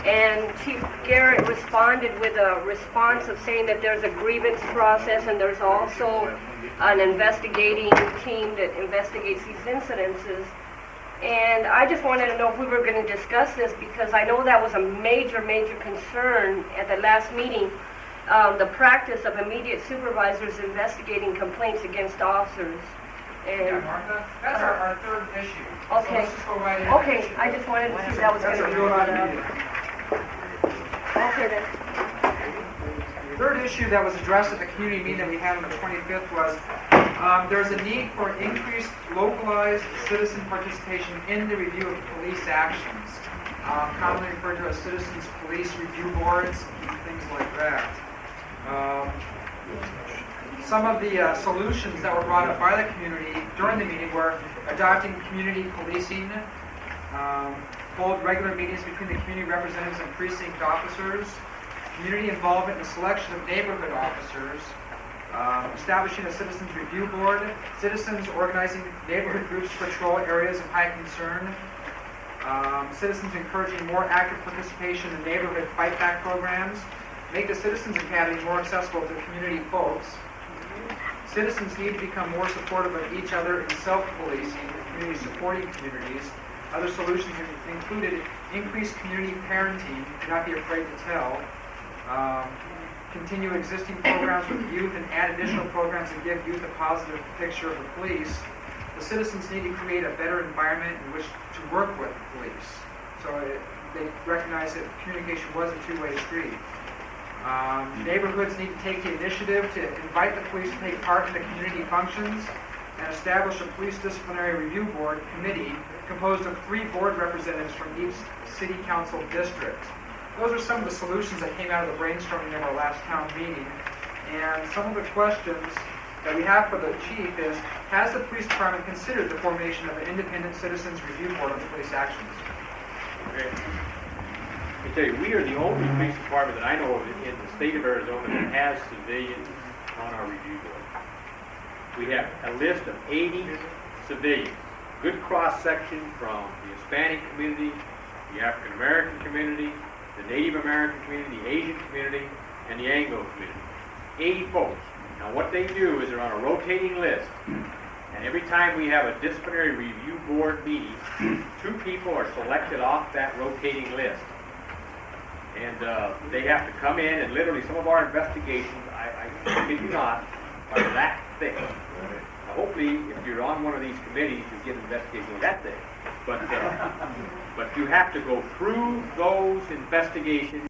Speaker 12: and Chief Garrett responded with a response of saying that there's a grievance process and there's also an investigating team that investigates these incidences. And I just wanted to know if we were going to discuss this, because I know that was a major concern at the last meeting, the practice of immediate supervisors investigating complaints against officers.
Speaker 11: Yeah,
Speaker 12: And,
Speaker 11: Martha, that's our third issue. So
Speaker 12: okay,
Speaker 11: let's just go right in.
Speaker 12: okay, I just wanted to see if that was going to be brought up. Okay then.
Speaker 11: Third issue that was addressed at the community meeting that we had on the 25th was there's a need for increased localized citizen participation in the review of police actions, commonly referred to as citizens police review boards and things like that. Some of the solutions that were brought up by the community during the meeting were adopting community policing, hold regular meetings between the community representatives and precinct officers, community involvement in the selection of neighborhood officers, establishing a citizens review board, citizens organizing neighborhood groups to patrol areas of high concern, citizens encouraging more active participation in neighborhood fight back programs, make the Citizens Academy more accessible to community folks. Citizens need to become more supportive of each other in self-policing and community supporting communities. Other solutions included increased community parenting, do not be afraid to tell, continue existing programs with youth and add additional programs that give youth a positive picture of the police. The citizens need to create a better environment in which to work with the police. So they recognize that communication was a two-way street. Neighborhoods need to take the initiative to invite the police to take part in the community functions and establish a police disciplinary review board committee composed of 3 board representatives from each city council district. Those are some of the solutions that came out of the brainstorming of our last town meeting. And some of the questions that we have for the chief is, has the police department considered the formation of an independent citizens review board on police actions?
Speaker 10: Okay. Let me tell you, we are the only police department that I know of in the state of Arizona that has civilians on our review board. We have a list of 80 civilians, good cross-section from the Hispanic community, the African American community, the Native American community, the Asian community, and the Anglo community. 80 folks. Now what they do is they're on a rotating list, and every time we have a disciplinary review board meeting, 2 people are selected off that rotating list. And they have to come in, and literally some of our investigations, I kid you not, are that thick. Now, hopefully, if you're on one of these committees, you get investigations that thick. But you have to go through those investigations